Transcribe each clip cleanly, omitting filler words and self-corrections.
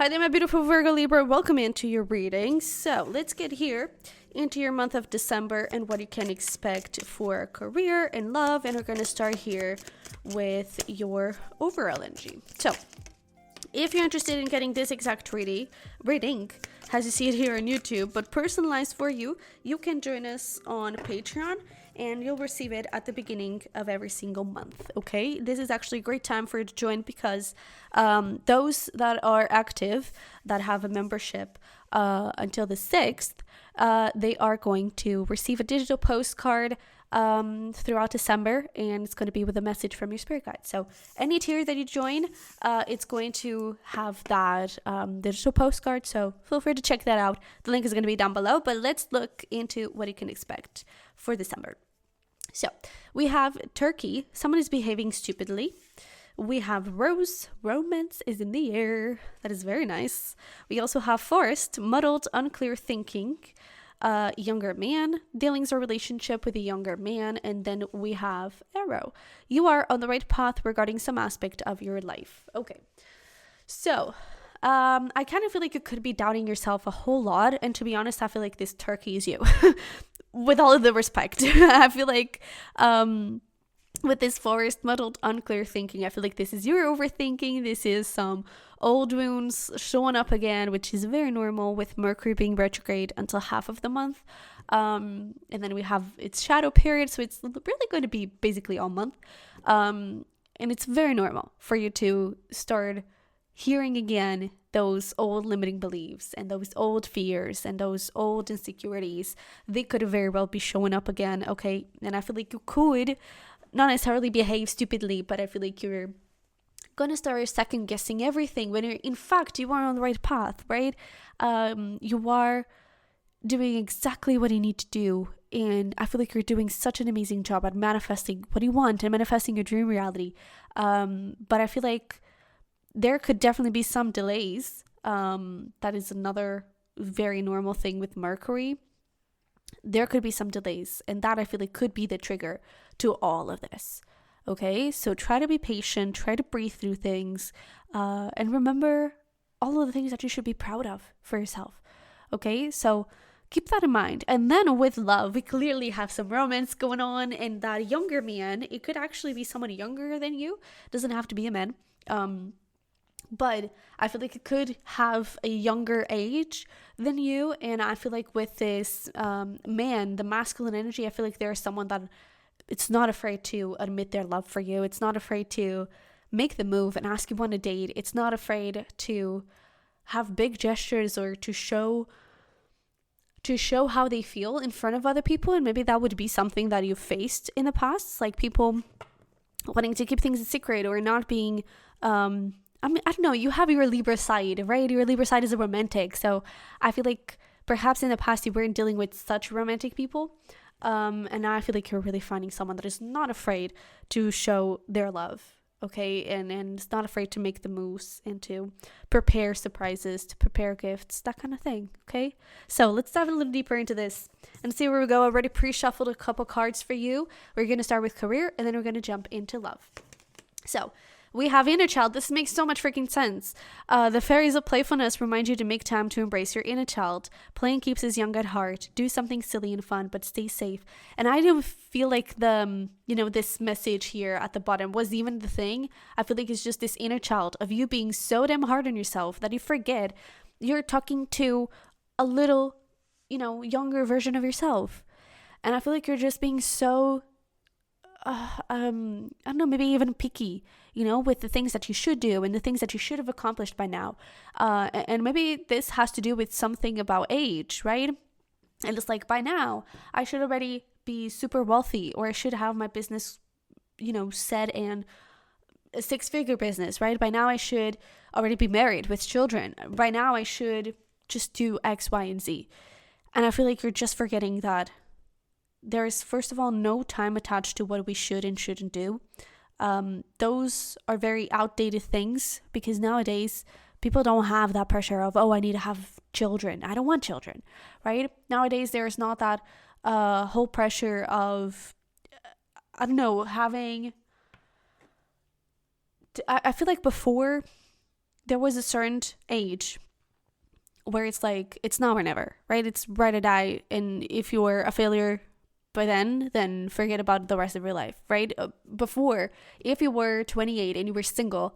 Hi there, my beautiful Virgo Libra. Welcome into your reading. So let's get here into your month of December and what you can expect for career and love. And we're going to start here with your overall energy. So if you're interested in getting this exact reading, as you see it here on YouTube, but personalized for you, you can join us on Patreon and you'll receive it at the beginning of every single month. Okay, this is actually a great time for you to join because those that are active, that have a membership until the 6th, they are going to receive a digital postcard throughout December, and it's going to be with a message from your spirit guide. So any tier that you join, it's going to have that digital postcard, so feel free to check that out. The link is going to be down below, but let's look into what you can expect for December. So we have Turkey, someone is behaving stupidly. We have Rose, romance is in the air. That is very nice. We also have Forest, muddled, unclear thinking. Younger man, dealings or relationship with a younger man. And then we have Arrow. You are on the right path regarding some aspect of your life. Okay. So I kind of feel like you could be doubting yourself a whole lot. And to be honest, I feel like this Turkey is you. With all of the respect. I feel like with this Forest, muddled, unclear thinking, I feel like this is your overthinking. This is some old wounds showing up again, which is very normal with Mercury being retrograde until half of the month. And then we have its shadow period. So it's really going to be basically all month. And it's very normal for you to start hearing again those old limiting beliefs and those old fears and those old insecurities. They could very well be showing up again, okay? And I feel like you could not necessarily behave stupidly, but I feel like you're gonna start second guessing everything when you're, in fact, you are on the right path, right? You are doing exactly what you need to do, and I feel like you're doing such an amazing job at manifesting what you want and manifesting your dream reality. But I feel like there could definitely be some delays. That is another very normal thing with Mercury. There could be some delays, and that I feel like could be the trigger to all of this. Okay, so try to be patient, try to breathe through things, and remember all of the things that you should be proud of for yourself. Okay, so keep that in mind. And then with love, we clearly have some romance going on, and that younger man, it could actually be someone younger than you. Doesn't have to be a man. But I feel like it could have a younger age than you. And I feel like with this man, the masculine energy, I feel like there's someone that it's not afraid to admit their love for you. It's not afraid to make the move and ask you on a date. It's not afraid to have big gestures or to show how they feel in front of other people. And maybe that would be something that you've faced in the past, like people wanting to keep things a secret or not being I don't know, you have your Libra side, right? Your Libra side is a romantic. So I feel like perhaps in the past you weren't dealing with such romantic people. And now I feel like you're really finding someone that is not afraid to show their love, okay? And is not afraid to make the moves and to prepare surprises, to prepare gifts, that kind of thing, okay? So let's dive a little deeper into this and see where we go. I already pre-shuffled a couple cards for you. We're going to start with career, and then we're going to jump into love. So we have inner child. This makes so much freaking sense. The fairies of playfulness remind you to make time to embrace your inner child. Playing keeps us young at heart. Do something silly and fun, but stay safe. And I don't feel like this message here at the bottom was even the thing. I feel like it's just this inner child of you being so damn hard on yourself that you forget you're talking to a little, younger version of yourself. And I feel like you're just being so I don't know, maybe even picky, with the things that you should do and the things that you should have accomplished by now. And maybe this has to do with something about age, right? And it's like, by now, I should already be super wealthy, or I should have my business, set and a 6-figure business, right? By now, I should already be married with children. By now, I should just do X, Y, and Z. And I feel like you're just forgetting that there's, first of all, no time attached to what we should and shouldn't do. Those are very outdated things because nowadays people don't have that pressure of, I need to have children. I don't want children, right? Nowadays, there's not that whole pressure of, having... I feel like before, there was a certain age where it's like, it's now or never, right? It's ride or die. And if you're a failure by then forget about the rest of your life, right? Before, if you were 28 and you were single,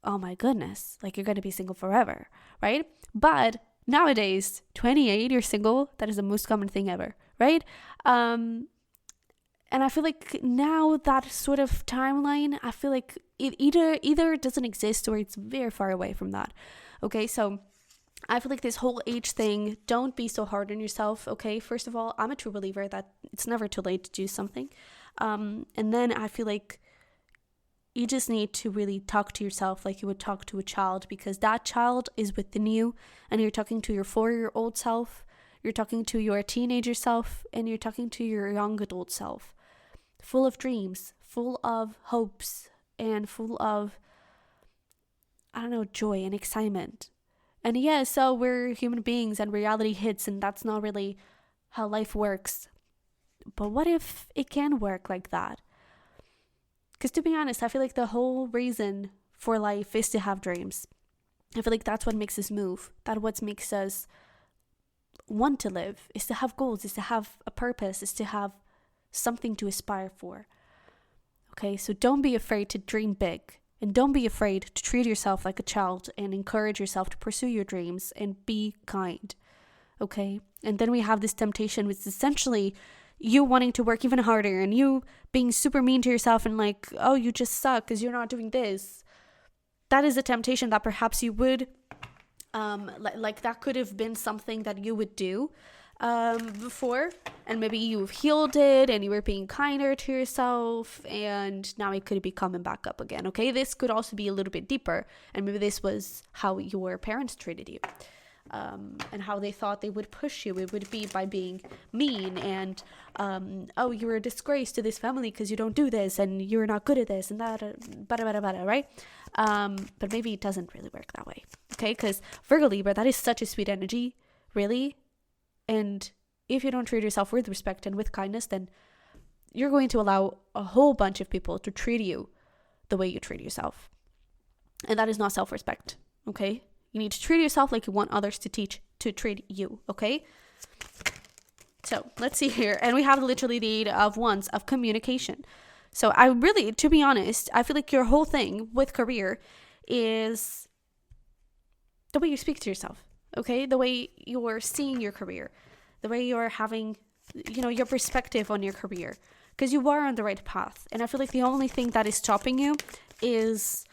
oh my goodness, like you're going to be single forever, right? But nowadays, 28, you're single, that is the most common thing ever, right? And I feel like now that sort of timeline, I feel like it either doesn't exist or it's very far away from that. Okay, so I feel like this whole age thing, don't be so hard on yourself, okay? First of all, I'm a true believer that it's never too late to do something. And then I feel like you just need to really talk to yourself like you would talk to a child, because that child is within you, and you're talking to your 4-year-old self, you're talking to your teenager self, and you're talking to your young adult self, full of dreams, full of hopes, and full of, I don't know, joy and excitement. And yeah, so we're human beings and reality hits, and that's not really how life works. But what if it can work like that? Because to be honest, I feel like the whole reason for life is to have dreams. I feel like that's what makes us move. That's what makes us want to live, is to have goals, is to have a purpose, is to have something to aspire for. Okay, so don't be afraid to dream big. And don't be afraid to treat yourself like a child and encourage yourself to pursue your dreams and be kind. Okay? And then we have this temptation, which is essentially you wanting to work even harder and you being super mean to yourself and like, oh, you just suck because you're not doing this. That is a temptation that perhaps you would, like that could have been something that you would do before, and maybe you've healed it and you were being kinder to yourself, and now it could be coming back up again. Okay, this could also be a little bit deeper, and maybe this was how your parents treated you, and how they thought they would push you. It would be by being mean and oh, you're a disgrace to this family because you don't do this and you're not good at this and that, right? But maybe it doesn't really work that way. Okay, because Virgo Libra, that is such a sweet energy, really. And if you don't treat yourself with respect and with kindness, then you're going to allow a whole bunch of people to treat you the way you treat yourself. And that is not self-respect, okay? You need to treat yourself like you want others to treat you, okay? So let's see here. And we have literally the 8 of Wands of communication. So I really, to be honest, I feel like your whole thing with career is the way you speak to yourself. Okay, the way you're seeing your career, the way you're having, your perspective on your career, because you are on the right path. And I feel like the only thing that is stopping you is,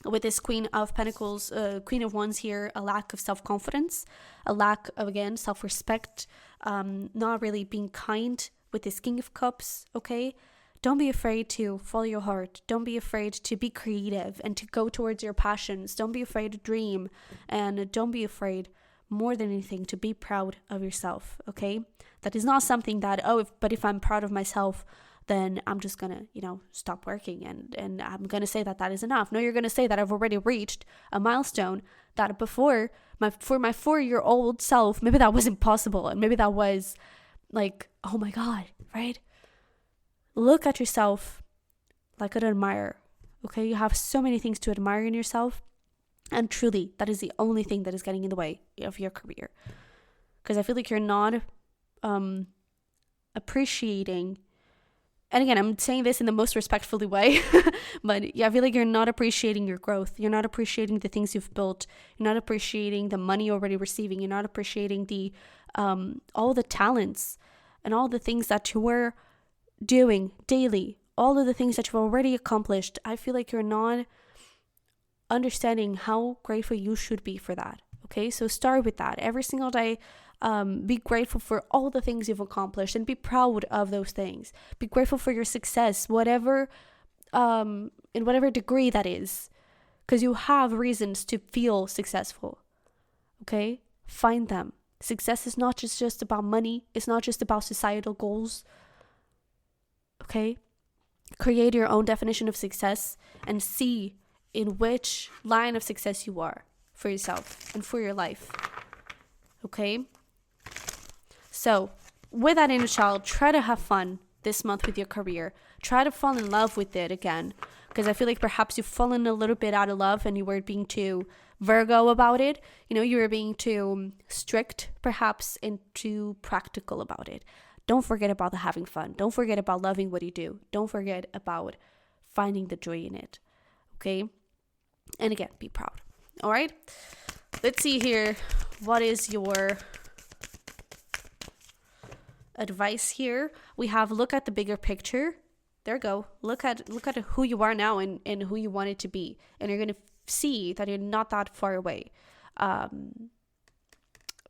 with this Queen of Pentacles, Queen of Wands here, a lack of self-confidence, a lack of, again, self-respect, not really being kind with this King of Cups, okay? Don't be afraid to follow your heart. Don't be afraid to be creative and to go towards your passions. Don't be afraid to dream. And don't be afraid, more than anything, to be proud of yourself, okay? That is not something that, but if I'm proud of myself, then I'm just going to, stop working and I'm going to say that is enough. No, you're going to say that I've already reached a milestone that for my 4-year-old self, maybe that was impossible. And maybe that was like, oh my God, right? Look at yourself like an admirer, okay? You have so many things to admire in yourself. And truly, that is the only thing that is getting in the way of your career. Because I feel like you're not appreciating, and again, I'm saying this in the most respectfully way, but yeah, I feel like you're not appreciating your growth. You're not appreciating the things you've built. You're not appreciating the money you're already receiving. You're not appreciating the all the talents and all the things that you were doing daily, all of the things that you've already accomplished. I feel like you're not understanding how grateful you should be for that. Okay, so start with that every single day. Be grateful for all the things you've accomplished and be proud of those things. Be grateful for your success, whatever, in whatever degree that is, because you have reasons to feel successful. Okay, find them. Success is not just about money. It's not just about societal goals. Okay, create your own definition of success and see in which line of success you are for yourself and for your life. Okay, so with that inner child, try to have fun this month with your career. Try to fall in love with it again, because I feel like perhaps you've fallen a little bit out of love and you were being too Virgo about it. You know, you were being too strict perhaps and too practical about it. Don't forget about the having fun. Don't forget about loving what you do. Don't forget about finding the joy in it. Okay? And again, be proud. All right? Let's see here. What is your advice here? We have look at the bigger picture. There you go. Look at who you are now and who you want it to be. And you're going to see that you're not that far away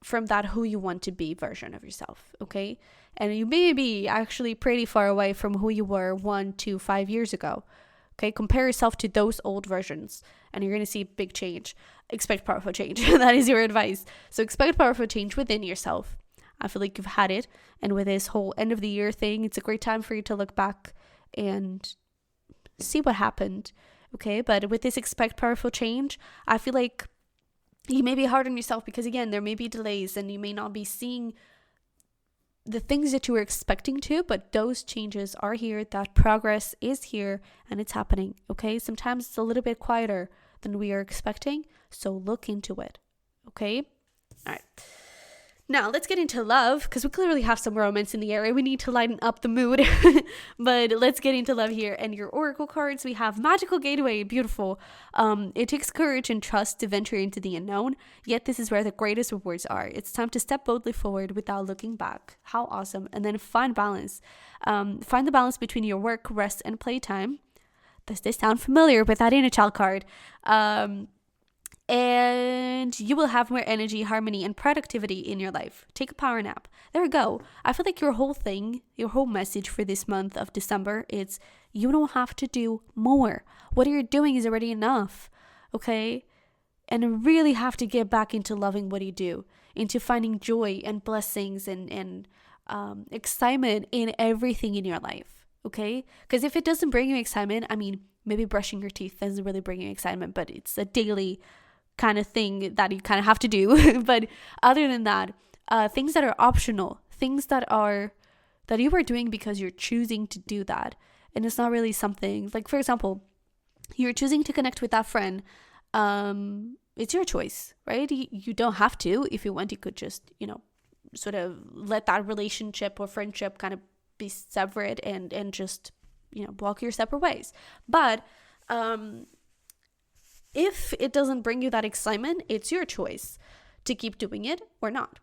from that who you want to be version of yourself. Okay? And you may be actually pretty far away from who you were 1 to 5 years ago. Okay? Compare yourself to those old versions and you're going to see big change. Expect powerful change. That is your advice. So expect powerful change within yourself. I feel like you've had it. And with this whole end of the year thing, it's a great time for you to look back and see what happened. Okay, but with this expect powerful change, I feel like you may be hard on yourself because again, there may be delays and you may not be seeing the things that you were expecting to, but those changes are here. That progress is here and it's happening. Okay, sometimes it's a little bit quieter than we are expecting, so look into it. Okay, all right. Now, let's get into love, because we clearly have some romance in the area. We need to lighten up the mood. But let's get into love here. And your oracle cards, we have Magical Gateway. Beautiful. It takes courage and trust to venture into the unknown. Yet this is where the greatest rewards are. It's time to step boldly forward without looking back. How awesome. And then find balance. Find the balance between your work, rest, and playtime. Does this sound familiar with that inner child card? And you will have more energy, harmony, and productivity in your life. Take a power nap. There we go. I feel like your whole thing, your whole message for this month of December is you don't have to do more. What you're doing is already enough. Okay? And really have to get back into loving what you do, into finding joy and blessings and excitement in everything in your life. Okay? Because if it doesn't bring you excitement, I mean, maybe brushing your teeth doesn't really bring you excitement, but it's a daily kind of thing that you kind of have to do. But other than that, things that are optional, things that you are doing because you're choosing to do that, and it's not really something like, for example, you're choosing to connect with that friend. It's your choice, right? You don't have to. If you want, you could just, sort of let that relationship or friendship kind of be separate and just, walk your separate ways. But if it doesn't bring you that excitement, it's your choice to keep doing it or not.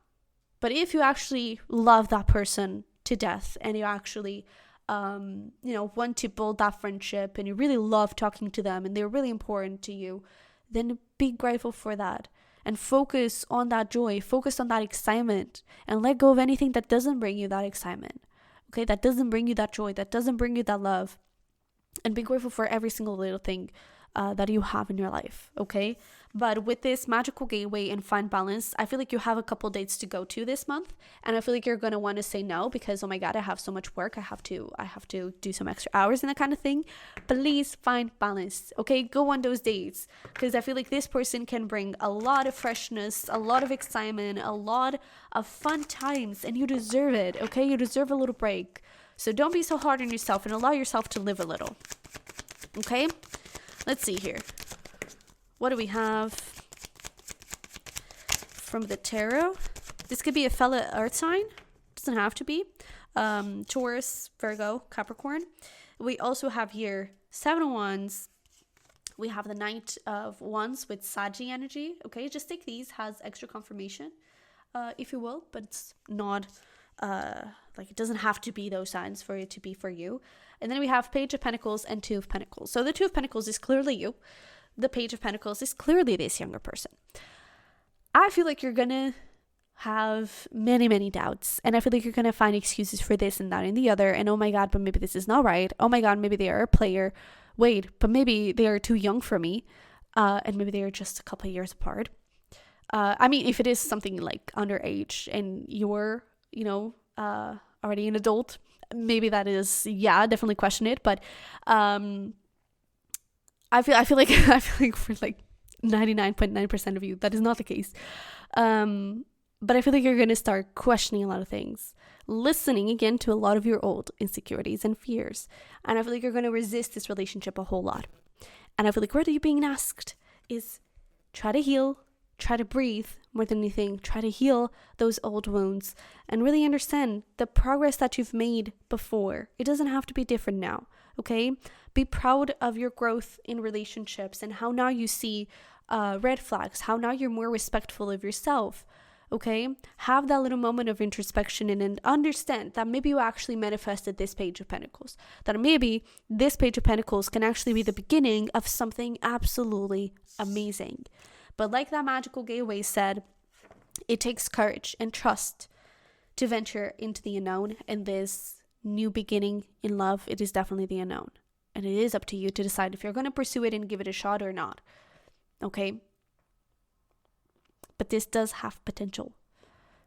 But if you actually love that person to death and you actually, want to build that friendship and you really love talking to them and they're really important to you, then be grateful for that and focus on that joy, focus on that excitement, and let go of anything that doesn't bring you that excitement. Okay, that doesn't bring you that joy, that doesn't bring you that love, and be grateful for every single little thing that you have in your life. Okay, but with this Magical Gateway and find balance, I feel like you have a couple dates to go to this month, and I feel like you're gonna want to say no because, oh my god, I have so much work, I have to do some extra hours and that kind of thing. Please find balance. Okay, go on those dates, because I feel like this person can bring a lot of freshness, a lot of excitement, a lot of fun times, and you deserve it. Okay, you deserve a little break. So don't be so hard on yourself and allow yourself to live a little. Okay, let's see here. What do we have from the tarot? This could be a fellow earth sign. Doesn't have to be. Taurus, Virgo, Capricorn. We also have here 7 of Wands. We have the Knight of Wands with Saggy energy. Okay, just take these. Has extra confirmation, if you will, but it's not like it doesn't have to be those signs for it to be for you. And then we have Page of Pentacles and 2 of Pentacles. So the 2 of Pentacles is clearly you. The Page of Pentacles is clearly this younger person. I feel like you're gonna have many, many doubts, and I feel like you're gonna find excuses for this and that and the other, and oh my god, but maybe this is not right. Oh my god, maybe they are a player. Wait, but maybe they are too young for me, and maybe they are just a couple of years apart. I mean, if it is something like underage and you're, already an adult, maybe that is, definitely question it. But I feel like for like 99.9% of you, that is not the case. But I feel like you're going to start questioning a lot of things. listening again to a lot of your old insecurities and fears. And I feel like you're going to resist this relationship a whole lot. And I feel like what you're being asked is try to heal, try to breathe more than anything, try to heal those old wounds and really understand the progress that you've made before. It doesn't have to be different now, okay? Be proud of your growth in relationships and how now you see red flags, how now you're more respectful of yourself, okay? Have that little moment of introspection and understand that maybe you actually manifested this Page of Pentacles, that maybe this Page of Pentacles can actually be the beginning of something absolutely amazing. But like that magical gateway said, it takes courage and trust to venture into the unknown, and this new beginning in love, it is definitely the unknown. And it is up to you to decide if you're going to pursue it and give it a shot or not. Okay? But this does have potential.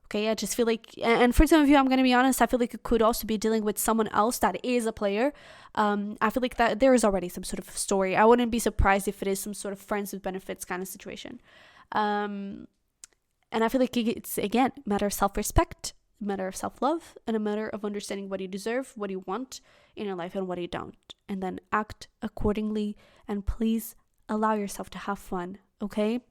Okay? I just feel like, and for some of you, I'm going to be honest, I feel like it could also be dealing with someone else that is a player. I feel like that there is already some sort of story. I wouldn't be surprised if it is some sort of friends with benefits kind of situation. And I feel like it's, again, a matter of self-respect, a matter of self-love, and a matter of understanding what you deserve, what you want in your life, and what you don't. And then act accordingly, and please allow yourself to have fun, okay?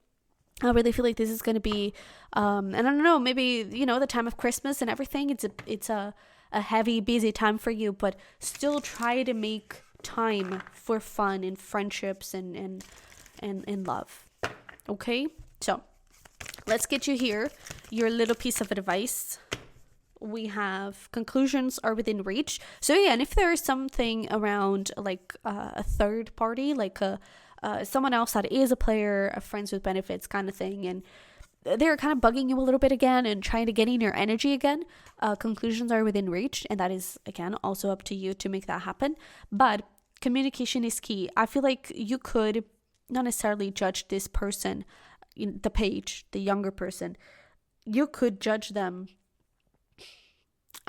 I really feel like this is going to be, and I don't know, maybe, you know, the time of Christmas and everything, it's a heavy, busy time for you, but still try to make time for fun and friendships and love, okay? So let's get you here your little piece of advice. We have conclusions are within reach. So yeah, and if there is something around like a third party, like someone else that is a player, a friends with benefits kind of thing, and they're kind of bugging you a little bit again and trying to get in your energy again, conclusions are within reach, and that is, again, also up to you to make that happen. But communication is key. I feel like you could not necessarily judge this person, the page, the younger person. You could judge them.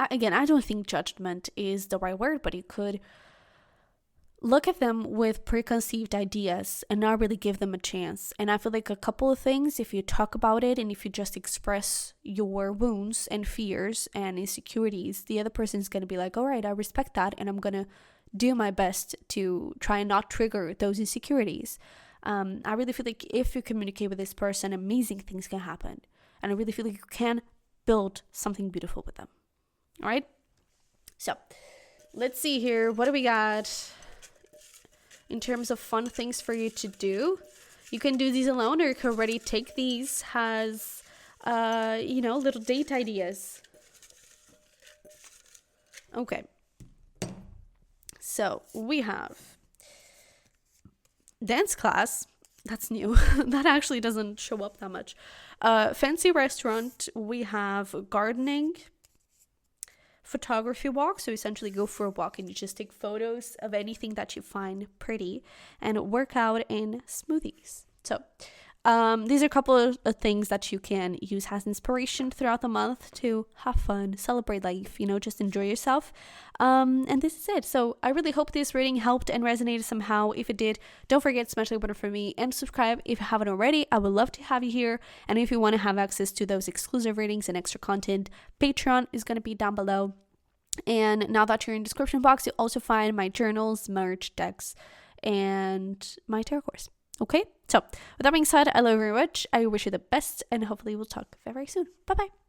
Again, I don't think judgment is the right word, but you could look at them with preconceived ideas and not really give them a chance. And I feel like a couple of things, if you talk about it and if you just express your wounds and fears and insecurities, the other person is going to be like, all right, I respect that, and I'm going to do my best to try and not trigger those insecurities. I really feel like if you communicate with this person, amazing things can happen. And I really feel like you can build something beautiful with them. All right? So let's see here. What do we got in terms of fun things for you to do? You can do these alone, or you can already take these as, little date ideas. Okay. So we have dance class. That's new. That actually doesn't show up that much. Fancy restaurant. We have gardening. Photography walk, so essentially go for a walk and you just take photos of anything that you find pretty, and workout and smoothies. So these are a couple of things that you can use as inspiration throughout the month to have fun, celebrate life, just enjoy yourself. And this is it. So I really hope this reading helped and resonated somehow. If it did, don't forget to smash the like button for me and subscribe if you haven't already. I would love to have you here. And if you want to have access to those exclusive readings and extra content, Patreon is going to be down below. And now that you're in the description box, you'll also find my journals, merch, decks, and my tarot course. Okay, so with that being said, I love you very much. I wish you the best, and hopefully we'll talk very, very soon. Bye bye.